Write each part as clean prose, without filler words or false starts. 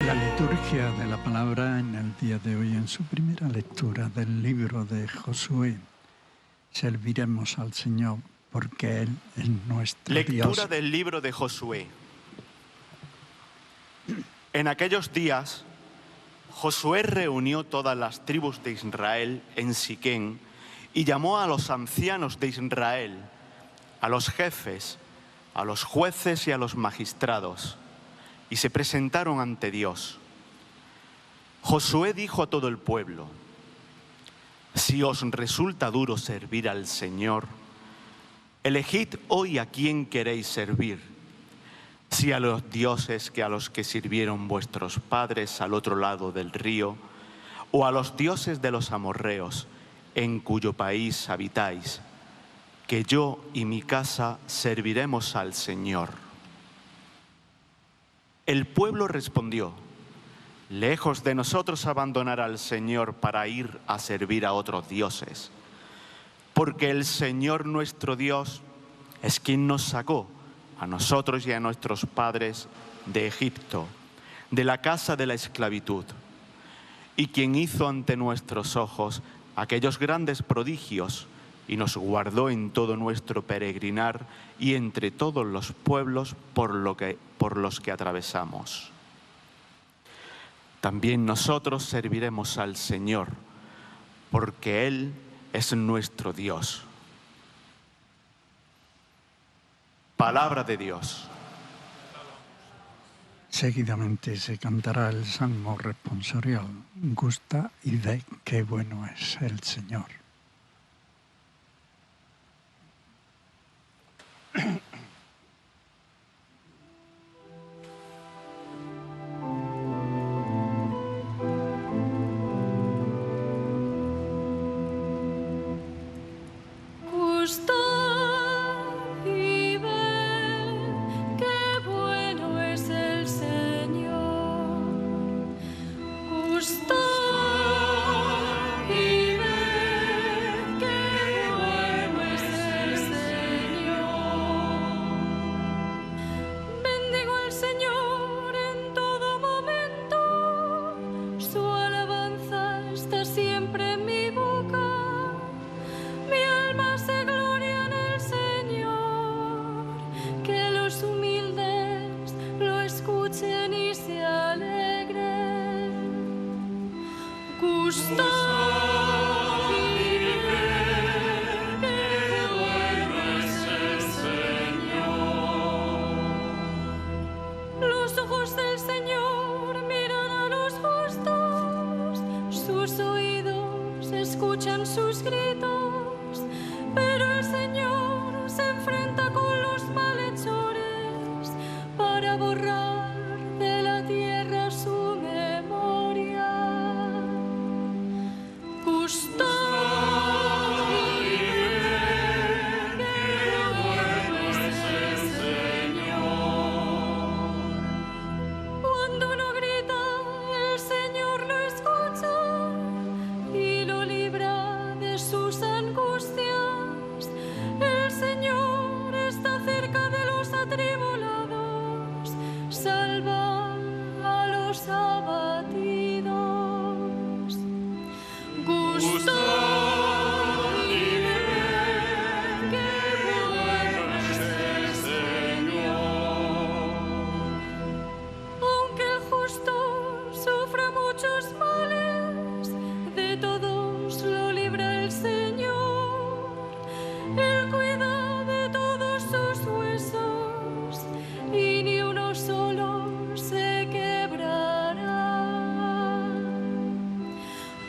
La liturgia de la palabra en el día de hoy, en su primera lectura del libro de Josué. Serviremos al Señor porque Él es nuestro Dios. Lectura del libro de Josué. En aquellos días, Josué reunió todas las tribus de Israel en Siquén y llamó a los ancianos de Israel, a los jefes, a los jueces y a los magistrados, y se presentaron ante Dios. Josué dijo a todo el pueblo: si os resulta duro servir al Señor, elegid hoy a quién queréis servir, si a los dioses a los que sirvieron vuestros padres al otro lado del río, o a los dioses de los amorreos, en cuyo país habitáis, que yo y mi casa serviremos al Señor. El pueblo respondió: lejos de nosotros abandonar al Señor para ir a servir a otros dioses, porque el Señor nuestro Dios es quien nos sacó, a nosotros y a nuestros padres, de Egipto, de la casa de la esclavitud, y quien hizo ante nuestros ojos aquellos grandes prodigios y nos guardó en todo nuestro peregrinar y entre todos los pueblos por los que atravesamos. También nosotros serviremos al Señor, porque Él es nuestro Dios. Palabra de Dios. Seguidamente se cantará el salmo responsorial: gusta y ve qué bueno es el Señor.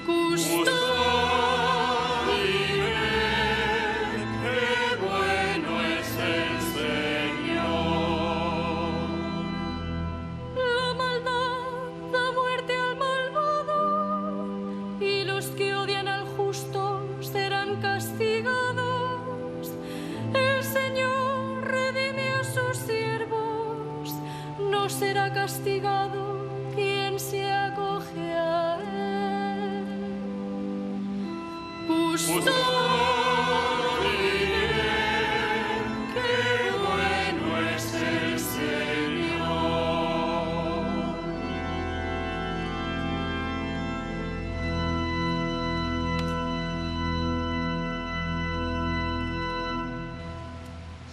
Gusto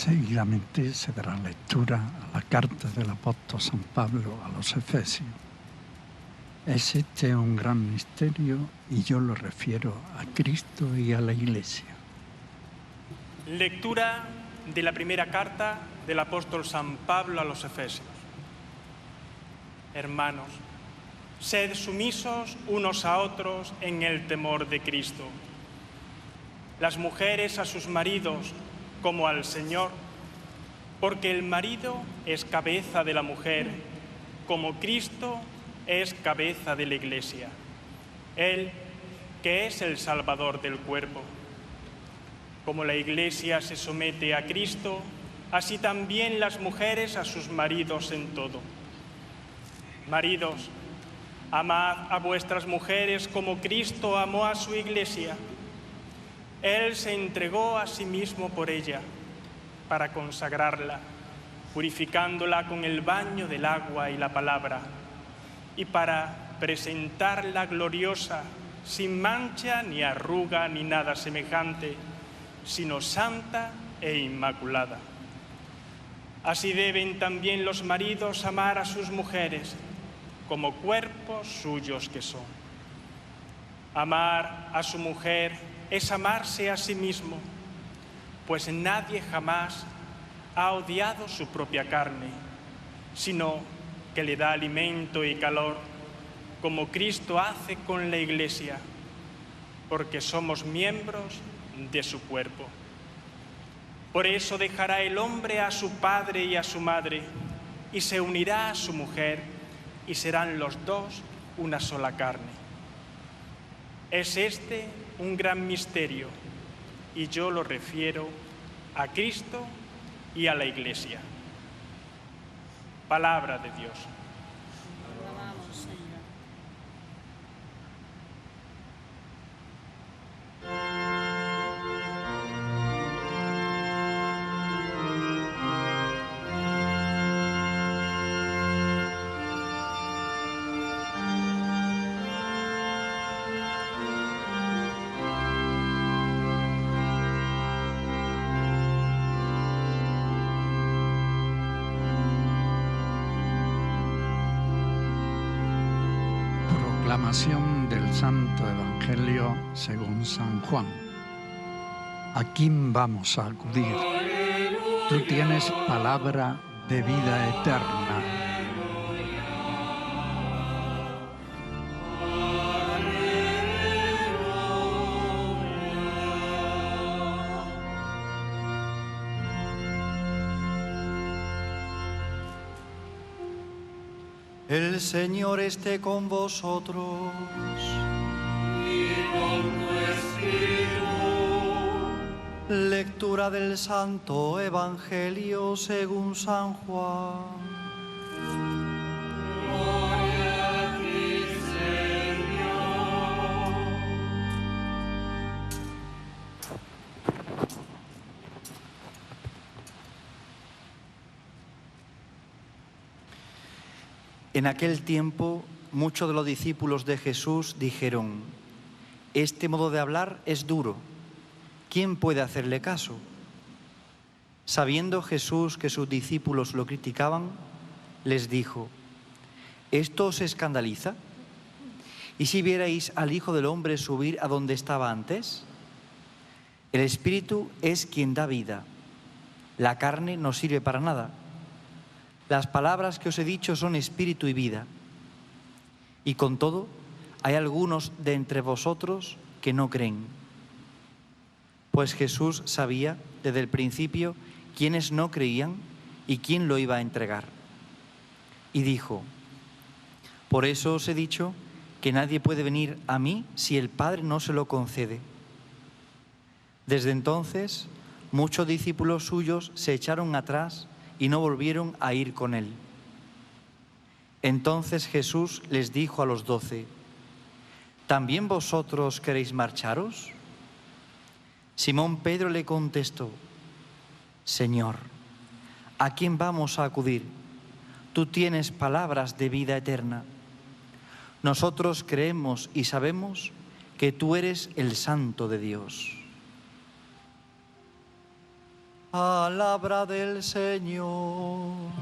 Seguidamente se dará lectura a la carta del apóstol San Pablo a los Efesios. Es este un gran misterio y yo lo refiero a Cristo y a la Iglesia. Lectura de la primera carta del apóstol San Pablo a los Efesios. Hermanos, sed sumisos unos a otros en el temor de Cristo. Las mujeres a sus maridos como al Señor, porque el marido es cabeza de la mujer, como Cristo es cabeza de la Iglesia, Él que es el Salvador del cuerpo. Como la Iglesia se somete a Cristo, así también las mujeres a sus maridos en todo. Maridos, amad a vuestras mujeres como Cristo amó a su Iglesia. Él se entregó a sí mismo por ella, para consagrarla, purificándola con el baño del agua y la palabra, y para presentarla gloriosa, sin mancha ni arruga ni nada semejante, sino santa e inmaculada. Así deben también los maridos amar a sus mujeres, como cuerpos suyos que son. Amar a su mujer es amarse a sí mismo, pues nadie jamás ha odiado su propia carne, sino que le da alimento y calor, como Cristo hace con la Iglesia, porque somos miembros de su cuerpo. Por eso dejará el hombre a su padre y a su madre, y se unirá a su mujer, y serán los dos una sola carne. Es este un gran misterio, y yo lo refiero a Cristo y a la Iglesia. Palabra de Dios. Alabamos, Señor. Proclamación del Santo Evangelio según San Juan. ¿A quién vamos a acudir? Tú tienes palabra de vida eterna. El Señor esté con vosotros. Y con tu espíritu. Lectura del Santo Evangelio según San Juan. Gloria a ti, Señor. En aquel tiempo, muchos de los discípulos de Jesús dijeron: este modo de hablar es duro. ¿Quién puede hacerle caso? Sabiendo Jesús que sus discípulos lo criticaban, les dijo: ¿esto os escandaliza? ¿Y si vierais al Hijo del Hombre subir a donde estaba antes? El Espíritu es quien da vida. La carne no sirve para nada. Las palabras que os he dicho son espíritu y vida. Y con todo, hay algunos de entre vosotros que no creen. Pues Jesús sabía desde el principio quiénes no creían y quién lo iba a entregar. Y dijo: por eso os he dicho que nadie puede venir a mí si el Padre no se lo concede. Desde entonces, muchos discípulos suyos se echaron atrás y no volvieron a ir con él. Entonces Jesús les dijo a los 12: ¿también vosotros queréis marcharos? Simón Pedro le contestó: Señor, ¿a quién vamos a acudir? Tú tienes palabras de vida eterna. Nosotros creemos y sabemos que tú eres el Santo de Dios. Palabra del Señor.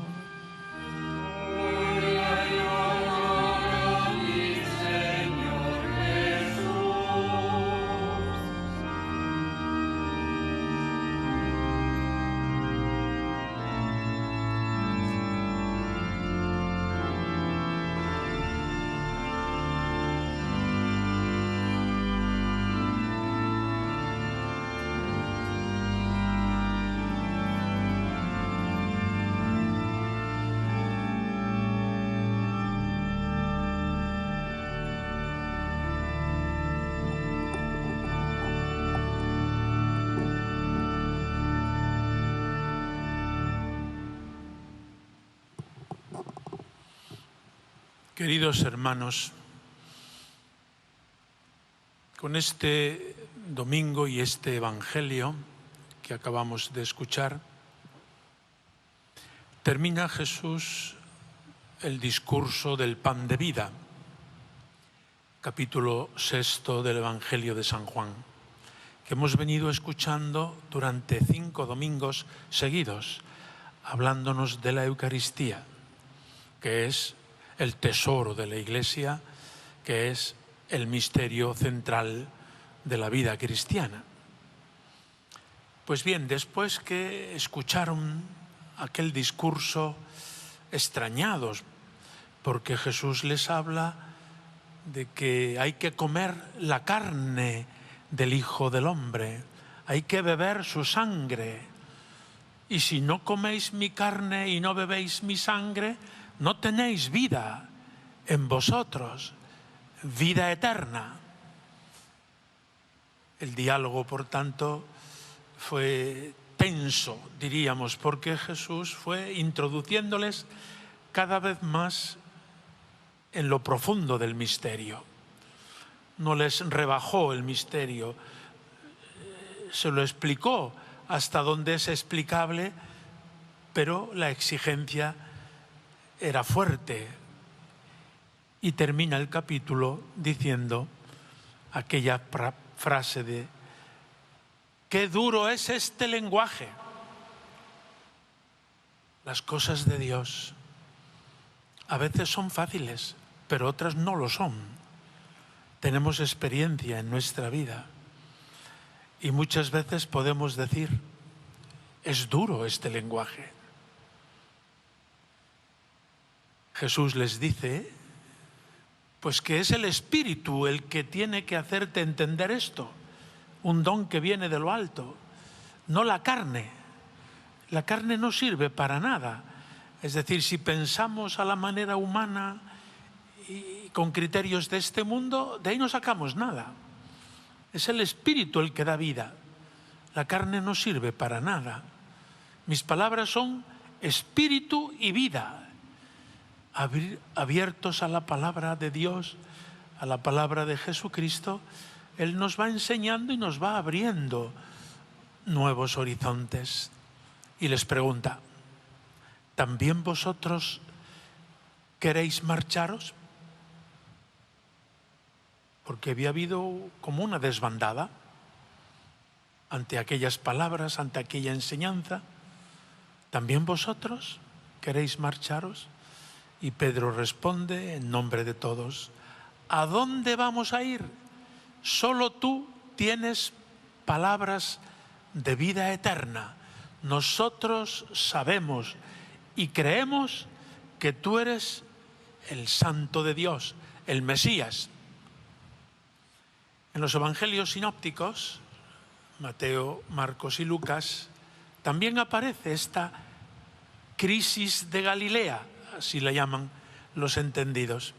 Queridos hermanos, con este domingo y este evangelio que acabamos de escuchar, termina Jesús el discurso del pan de vida, capítulo 6 del Evangelio de San Juan, que hemos venido escuchando durante 5 domingos seguidos, hablándonos de la Eucaristía, que es el tesoro de la Iglesia, que es el misterio central de la vida cristiana. Pues bien, después que escucharon aquel discurso extrañados, porque Jesús les habla de que hay que comer la carne del Hijo del Hombre, hay que beber su sangre, y si no coméis mi carne y no bebéis mi sangre, no tenéis vida en vosotros, vida eterna. El diálogo, por tanto, fue tenso, diríamos, porque Jesús fue introduciéndoles cada vez más en lo profundo del misterio. No les rebajó el misterio, se lo explicó hasta donde es explicable, pero la exigencia era fuerte. Y termina el capítulo diciendo aquella frase de: ¡qué duro es este lenguaje! Las cosas de Dios a veces son fáciles, pero otras no lo son. Tenemos experiencia en nuestra vida y muchas veces podemos decir: es duro este lenguaje. Jesús les dice pues que es el Espíritu el que tiene que hacerte entender esto, un don que viene de lo alto, no la carne. La carne no sirve para nada. Es decir, si pensamos a la manera humana y con criterios de este mundo, de ahí no sacamos nada. Es el Espíritu el que da vida. La carne no sirve para nada. Mis palabras son espíritu y vida. Abiertos a la palabra de Dios, a la palabra de Jesucristo, Él nos va enseñando y nos va abriendo nuevos horizontes. Y les pregunta: ¿también vosotros queréis marcharos? Porque había habido como una desbandada ante aquellas palabras, ante aquella enseñanza. ¿También vosotros queréis marcharos? Y Pedro responde en nombre de todos: ¿a dónde vamos a ir? Solo tú tienes palabras de vida eterna. Nosotros sabemos y creemos que tú eres el Santo de Dios, el Mesías. En los evangelios sinópticos, Mateo, Marcos y Lucas, también aparece esta crisis de Galilea, así la llaman los entendidos.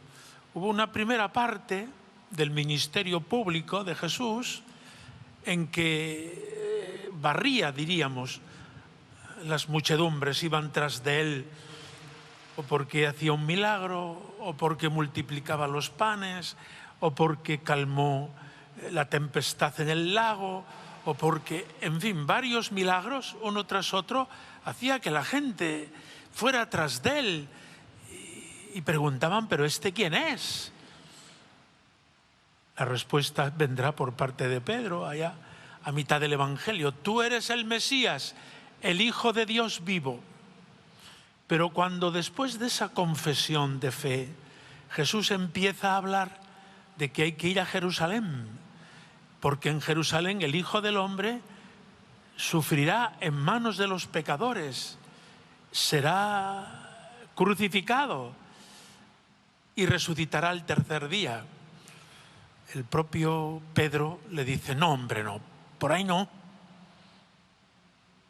Hubo una primera parte del ministerio público de Jesús en que barría, diríamos, las muchedumbres iban tras de él, o porque hacía un milagro, o porque multiplicaba los panes, o porque calmó la tempestad en el lago, o porque, en fin, varios milagros, uno tras otro, hacía que la gente fuera tras de él y preguntaban: ¿pero este quién es? La respuesta vendrá por parte de Pedro allá a mitad del Evangelio: tú eres el Mesías, el Hijo de Dios vivo. Pero cuando después de esa confesión de fe, Jesús empieza a hablar de que hay que ir a Jerusalén, porque en Jerusalén el Hijo del Hombre sufrirá en manos de los pecadores, será crucificado y resucitará al tercer día. El propio Pedro le dice: no, hombre, no, por ahí no.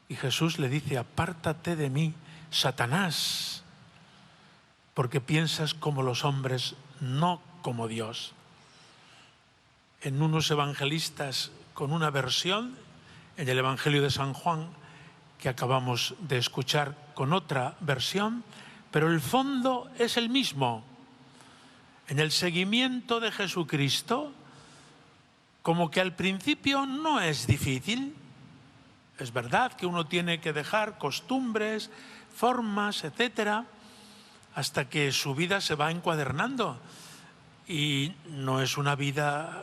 Y Jesús le dice: apártate de mí, Satanás, porque piensas como los hombres, no como Dios. En unos evangelistas con una versión, en el Evangelio de San Juan, que acabamos de escuchar, con otra versión, pero el fondo es el mismo. En el seguimiento de Jesucristo, como que al principio no es difícil. Es verdad que uno tiene que dejar costumbres, formas, etcétera, hasta que su vida se va encuadernando. Y no es una vida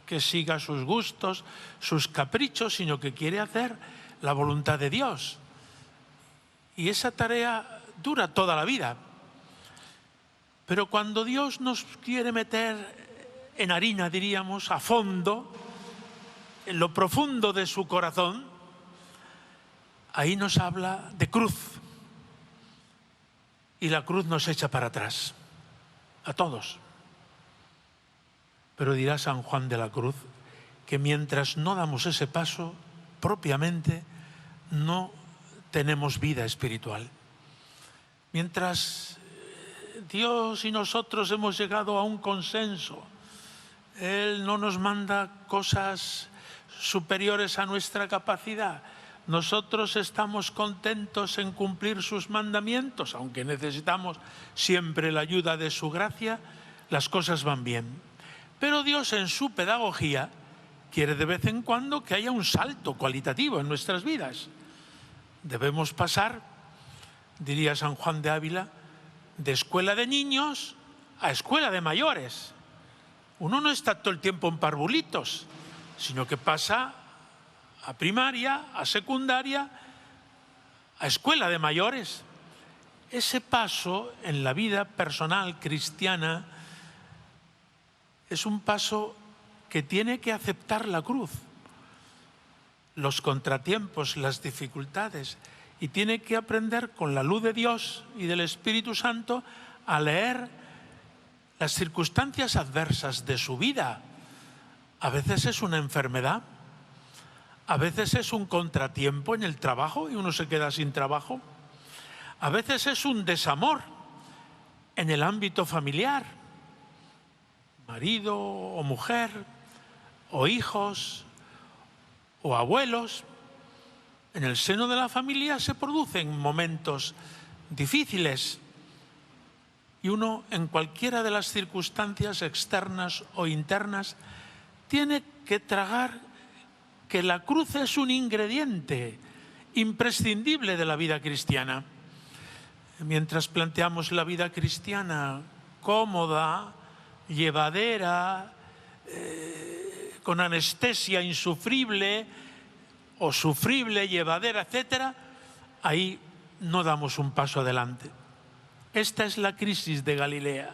que siga sus gustos, sus caprichos, sino que quiere hacer la voluntad de Dios. Y esa tarea dura toda la vida. Pero cuando Dios nos quiere meter en harina, diríamos, a fondo, en lo profundo de su corazón, ahí nos habla de cruz. Y la cruz nos echa para atrás, a todos. Pero dirá San Juan de la Cruz que mientras no damos ese paso, propiamente no tenemos vida espiritual. Mientras Dios y nosotros hemos llegado a un consenso, Él no nos manda cosas superiores a nuestra capacidad, nosotros estamos contentos en cumplir sus mandamientos, aunque necesitamos siempre la ayuda de su gracia, las cosas van bien. Pero Dios, en su pedagogía, quiere de vez en cuando que haya un salto cualitativo en nuestras vidas. Debemos pasar, diría San Juan de Ávila, de escuela de niños a escuela de mayores. Uno no está todo el tiempo en parvulitos, sino que pasa a primaria, a secundaria, a escuela de mayores. Ese paso en la vida personal cristiana es un paso que tiene que aceptar la cruz, los contratiempos, las dificultades, y tiene que aprender con la luz de Dios y del Espíritu Santo a leer las circunstancias adversas de su vida. A veces es una enfermedad, a veces es un contratiempo en el trabajo y uno se queda sin trabajo, a veces es un desamor en el ámbito familiar, marido o mujer, o hijos, o abuelos. En el seno de la familia se producen momentos difíciles y uno, en cualquiera de las circunstancias externas o internas, tiene que tragar que la cruz es un ingrediente imprescindible de la vida cristiana. Mientras planteamos la vida cristiana cómoda, llevadera, con anestesia insufrible o sufrible, llevadera, etcétera, ahí no damos un paso adelante. Esta es la crisis de Galilea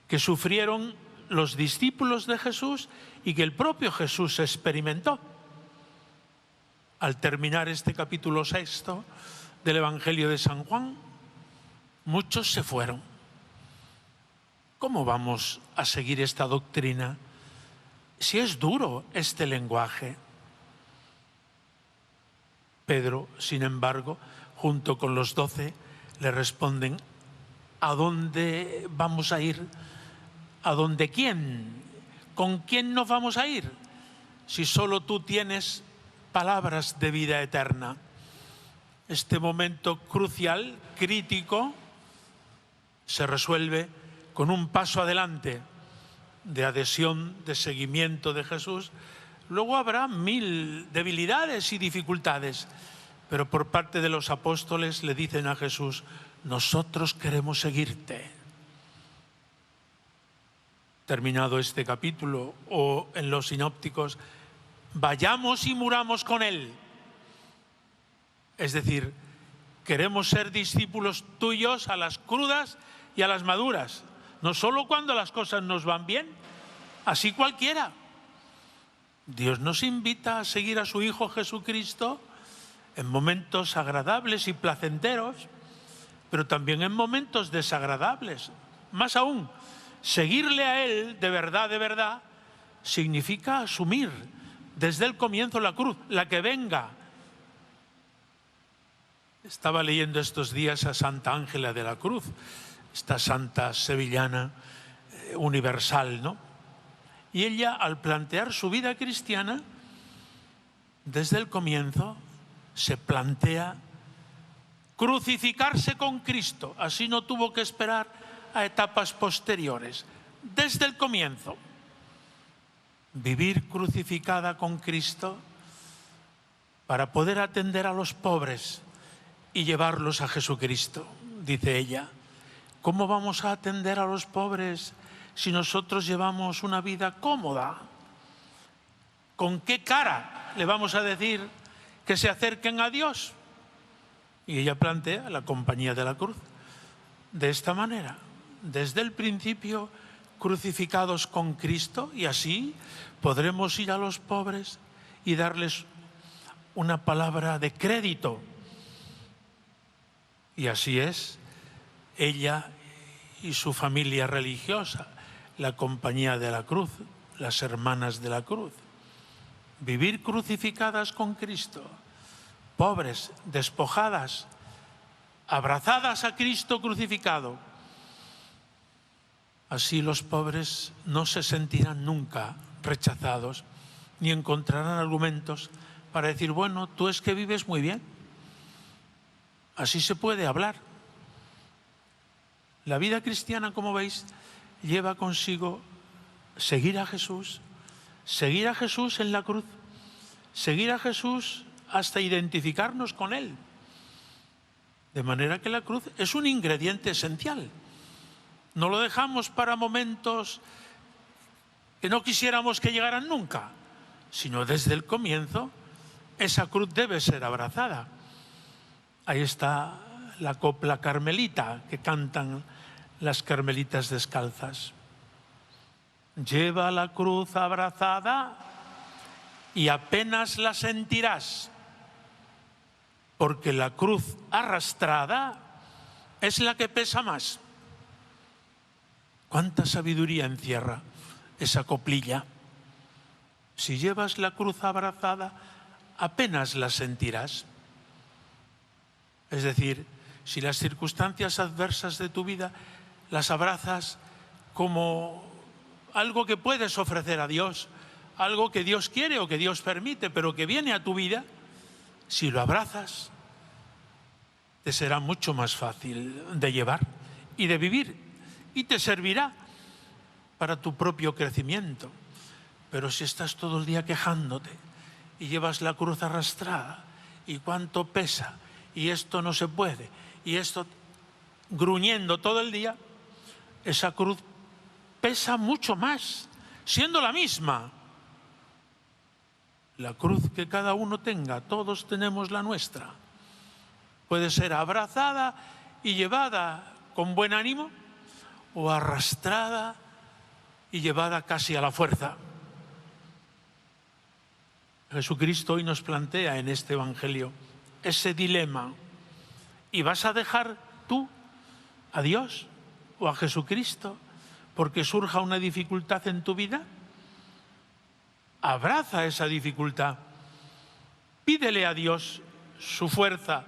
que sufrieron los discípulos de Jesús y que el propio Jesús experimentó. Al terminar este capítulo 6 del Evangelio de San Juan, muchos se fueron. ¿Cómo vamos a seguir esta doctrina si es duro este lenguaje? Pedro, sin embargo, junto con los 12, le responden: ¿a dónde vamos a ir? ¿A dónde quién? ¿Con quién nos vamos a ir? Si solo tú tienes palabras de vida eterna. Este momento crucial, crítico, se resuelve con un paso adelante de adhesión, de seguimiento de Jesús. Luego habrá 1000 debilidades y dificultades, pero por parte de los apóstoles le dicen a Jesús: nosotros queremos seguirte. Terminado este capítulo, o en los sinópticos, vayamos y muramos con él. Es decir, queremos ser discípulos tuyos a las crudas y a las maduras, no solo cuando las cosas nos van bien, así cualquiera. Dios nos invita a seguir a su Hijo Jesucristo en momentos agradables y placenteros, pero también en momentos desagradables. Más aún, seguirle a Él de verdad, significa asumir desde el comienzo la cruz, la que venga. Estaba leyendo estos días a Santa Ángela de la Cruz, esta santa sevillana universal, ¿no? Y ella, al plantear su vida cristiana, desde el comienzo se plantea crucificarse con Cristo. Así no tuvo que esperar a etapas posteriores. Desde el comienzo, vivir crucificada con Cristo para poder atender a los pobres y llevarlos a Jesucristo, dice ella. ¿Cómo vamos a atender a los pobres si nosotros llevamos una vida cómoda? ¿Con qué cara le vamos a decir que se acerquen a Dios? Y ella plantea la compañía de la cruz de esta manera: desde el principio crucificados con Cristo, y así podremos ir a los pobres y darles una palabra de crédito. Y así es ella y su familia religiosa, la compañía de la cruz, las hermanas de la cruz. Vivir crucificadas con Cristo, pobres, despojadas, abrazadas a Cristo crucificado. Así los pobres no se sentirán nunca rechazados, ni encontrarán argumentos para decir, bueno, tú es que vives muy bien. Así se puede hablar. La vida cristiana, como veis, lleva consigo seguir a Jesús en la cruz, seguir a Jesús hasta identificarnos con Él. De manera que la cruz es un ingrediente esencial. No lo dejamos para momentos que no quisiéramos que llegaran nunca, sino desde el comienzo esa cruz debe ser abrazada. Ahí está la copla carmelita que cantan las carmelitas descalzas. Lleva la cruz abrazada y apenas la sentirás, porque la cruz arrastrada es la que pesa más. ¿Cuánta sabiduría encierra esa coplilla? Si llevas la cruz abrazada, apenas la sentirás. Es decir, si las circunstancias adversas de tu vida las abrazas como algo que puedes ofrecer a Dios, algo que Dios quiere o que Dios permite, pero que viene a tu vida, si lo abrazas, te será mucho más fácil de llevar y de vivir, y te servirá para tu propio crecimiento. Pero si estás todo el día quejándote y llevas la cruz arrastrada, y cuánto pesa, y esto no se puede, y esto gruñendo todo el día, esa cruz pesa mucho más, siendo la misma. La cruz que cada uno tenga, todos tenemos la nuestra. Puede ser abrazada y llevada con buen ánimo, o arrastrada y llevada casi a la fuerza. Jesucristo hoy nos plantea en este Evangelio ese dilema. ¿Y vas a dejar tú a Dios o a Jesucristo porque surja una dificultad en tu vida? Abraza esa dificultad. Pídele a Dios su fuerza,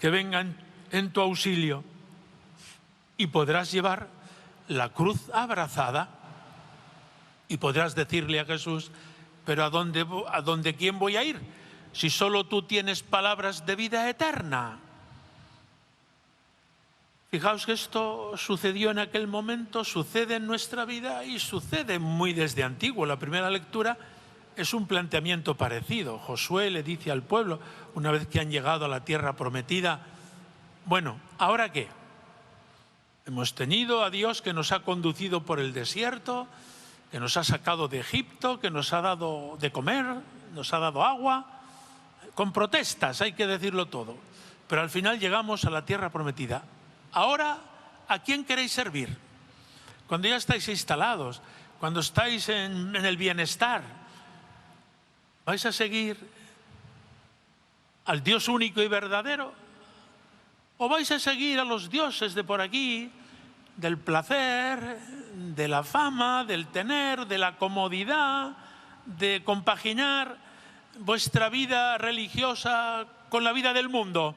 que venga en tu auxilio, y podrás llevar la cruz abrazada y podrás decirle a Jesús, pero ¿a dónde quién voy a ir? Si solo tú tienes palabras de vida eterna. Fijaos que esto sucedió en aquel momento, sucede en nuestra vida y sucede muy desde antiguo. La primera lectura es un planteamiento parecido. Josué le dice al pueblo, una vez que han llegado a la tierra prometida, bueno, ¿ahora qué? Hemos tenido a Dios que nos ha conducido por el desierto, que nos ha sacado de Egipto, que nos ha dado de comer, nos ha dado agua. con protestas, hay que decirlo todo. Pero al final llegamos a la tierra prometida. Ahora, ¿a quién queréis servir? Cuando ya estáis instalados, cuando estáis en el bienestar, ¿vais a seguir al Dios único y verdadero? ¿O vais a seguir a los dioses de por aquí, del placer, de la fama, del tener, de la comodidad, de compaginar vuestra vida religiosa con la vida del mundo?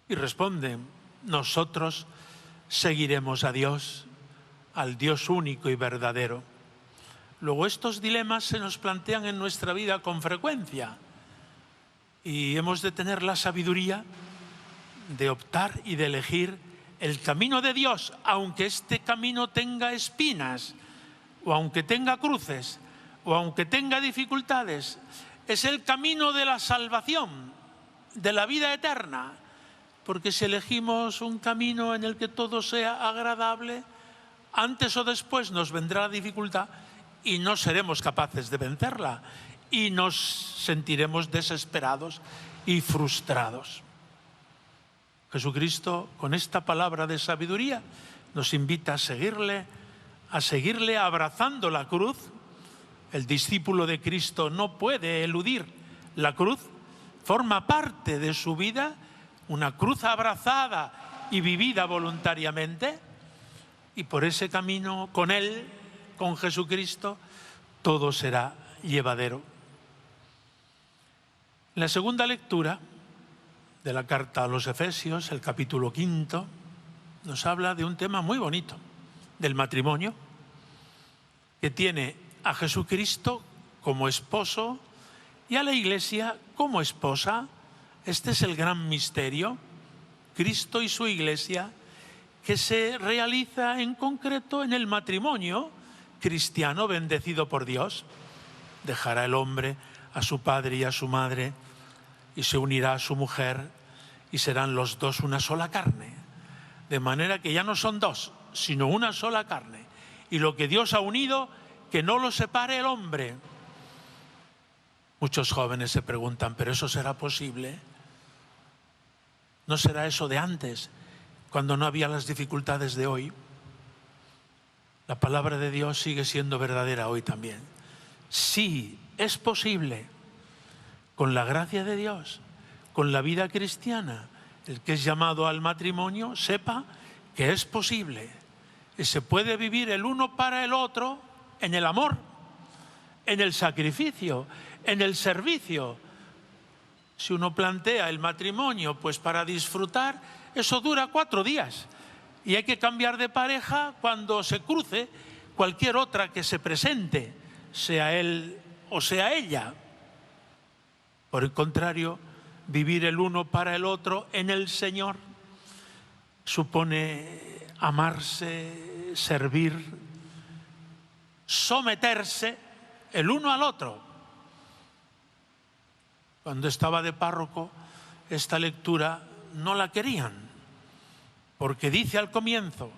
Y responden: nosotros seguiremos a Dios, al Dios único y verdadero. Luego, estos dilemas se nos plantean en nuestra vida con frecuencia y hemos de tener la sabiduría de optar y de elegir el camino de Dios, aunque este camino tenga espinas, o aunque tenga cruces, o aunque tenga dificultades. Es el camino de la salvación, de la vida eterna, porque si elegimos un camino en el que todo sea agradable, antes o después nos vendrá la dificultad y no seremos capaces de vencerla y nos sentiremos desesperados y frustrados. Jesucristo, con esta palabra de sabiduría, nos invita a seguirle abrazando la cruz. El discípulo de Cristo no puede eludir la cruz, forma parte de su vida, una cruz abrazada y vivida voluntariamente, y por ese camino, con Él, con Jesucristo, todo será llevadero. En la segunda lectura de la carta a los Efesios, el capítulo 5, nos habla de un tema muy bonito, del matrimonio, que tiene a Jesucristo como esposo y a la Iglesia como esposa. Este es el gran misterio, Cristo y su Iglesia, que se realiza en concreto en el matrimonio cristiano bendecido por Dios. Dejará el hombre a su padre y a su madre y se unirá a su mujer y serán los dos una sola carne. De manera que ya no son dos, sino una sola carne. Y lo que Dios ha unido, que no lo separe el hombre. Muchos jóvenes se preguntan, ¿pero eso será posible? ¿No será eso de antes, cuando no había las dificultades de hoy? La palabra de Dios sigue siendo verdadera hoy también. Sí, es posible. Con la gracia de Dios, con la vida cristiana, el que es llamado al matrimonio, sepa que es posible. Y se puede vivir el uno para el otro en el amor, en el sacrificio, en el servicio. Si uno plantea el matrimonio pues para disfrutar, eso dura 4 días. Y hay que cambiar de pareja cuando se cruce cualquier otra que se presente, sea él o sea ella. Por el contrario, vivir el uno para el otro en el Señor supone amarse, servir, someterse el uno al otro. Cuando estaba de párroco, esta lectura no la querían, porque dice al comienzo: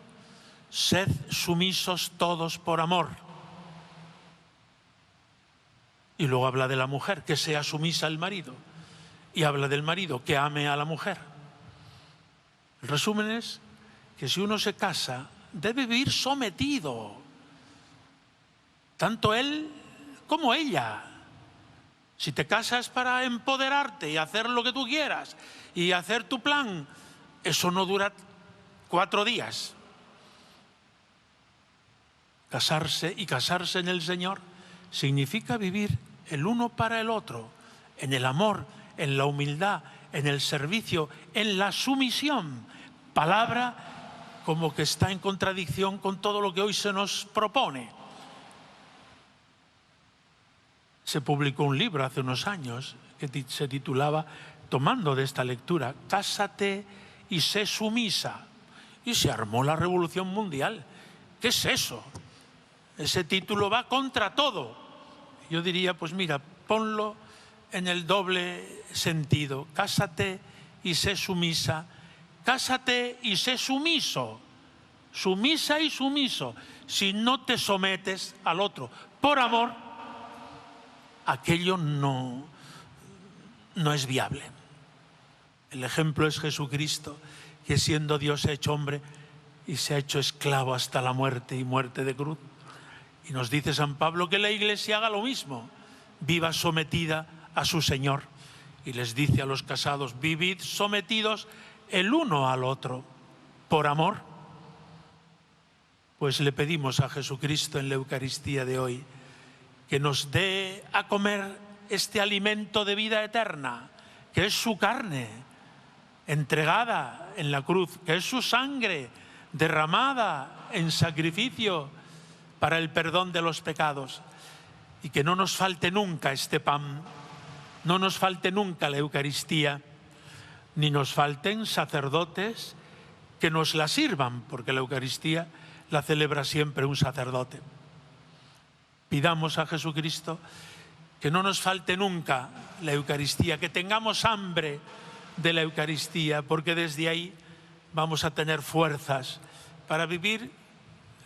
sed sumisos todos por amor. Y luego habla de la mujer, que sea sumisa al marido. Y habla del marido, que ame a la mujer. El resumen es que si uno se casa, debe vivir sometido, tanto él como ella. Si te casas para empoderarte y hacer lo que tú quieras y hacer tu plan, eso no dura 4 días. Casarse y casarse en el Señor significa vivir el uno para el otro, en el amor, en la humildad, en el servicio, en la sumisión. Palabra como que está en contradicción con todo lo que hoy se nos propone. Se publicó un libro hace unos años que se titulaba, tomando de esta lectura, Cásate y sé sumisa. Y se armó la revolución mundial. ¿Qué es eso? Ese título va contra todo. Yo diría, pues mira, ponlo en el doble sentido. Cásate y sé sumisa. Cásate y sé sumiso. Sumisa y sumiso. Si no te sometes al otro por amor, aquello no no es viable. El ejemplo es Jesucristo, que siendo Dios hecho hombre y se ha hecho esclavo hasta la muerte y muerte de cruz. Y nos dice San Pablo que la Iglesia haga lo mismo, viva sometida a su Señor. Y les dice a los casados, vivid sometidos el uno al otro, por amor. Pues le pedimos a Jesucristo en la Eucaristía de hoy que nos dé a comer este alimento de vida eterna, que es su carne entregada en la cruz, que es su sangre derramada en sacrificio para el perdón de los pecados. Y que no nos falte nunca este pan, no nos falte nunca la Eucaristía, ni nos falten sacerdotes que nos la sirvan, porque la Eucaristía la celebra siempre un sacerdote. Pidamos a Jesucristo que no nos falte nunca la Eucaristía, que tengamos hambre de la Eucaristía, porque desde ahí vamos a tener fuerzas para vivir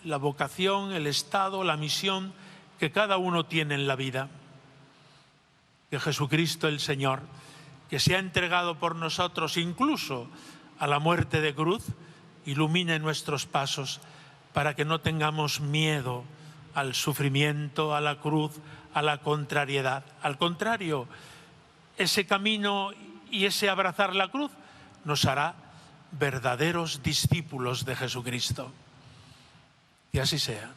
la vocación, el estado, la misión que cada uno tiene en la vida. Que Jesucristo el Señor, que se ha entregado por nosotros incluso a la muerte de cruz, ilumine nuestros pasos para que no tengamos miedo al sufrimiento, a la cruz, a la contrariedad. Al contrario, ese camino y ese abrazar la cruz nos hará verdaderos discípulos de Jesucristo. Que así sea.